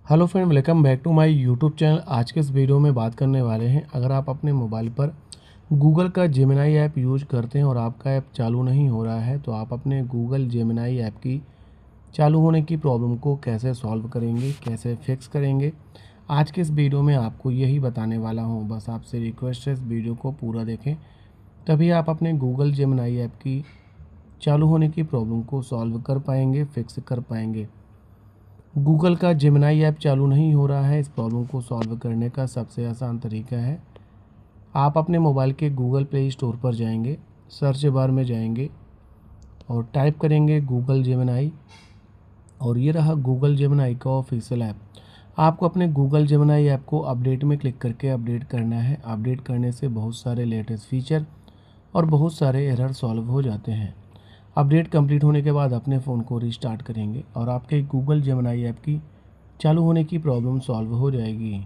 Hello friend, welcome back to my YouTube channel. आज के इस वीडियो में बात करने वाले हैं, अगर आप अपने मोबाइल पर गूगल का जेमिनी ऐप यूज करते हैं और आपका ऐप चालू नहीं हो रहा है तो आप अपने गूगल जेमिनी ऐप की चालू होने की प्रॉब्लम को कैसे सॉल्व करेंगे, कैसे फिक्स करेंगे। आज के इस वीडियो में आपको यही बताने वाला हूँ। बस आपसे रिक्वेस्ट है इस वीडियो को पूरा देखें, तभी आप अपने गूगल जेमिनी ऐप की चालू होने की प्रॉब्लम को सॉल्व कर पाएंगे, फिक्स कर पाएंगे। गूगल का जेमिनी ऐप चालू नहीं हो रहा है। इस प्रॉब्लम को सॉल्व करने का सबसे आसान तरीका है, आप अपने मोबाइल के गूगल प्ले स्टोर पर जाएंगे, सर्च बार में जाएंगे और टाइप करेंगे गूगल जेमिनी, और ये रहा गूगल जेमिनी का ऑफिशियल ऐप। आपको अपने गूगल जेमिनी ऐप को अपडेट में क्लिक करके अपडेट करना है। अपडेट करने से बहुत सारे लेटेस्ट फीचर और बहुत सारे एरर सॉल्व हो जाते हैं। अपडेट कंप्लीट होने के बाद अपने फ़ोन को रिस्टार्ट करेंगे और आपके गूगल जेमिनी ऐप की चालू होने की प्रॉब्लम सॉल्व हो जाएगी।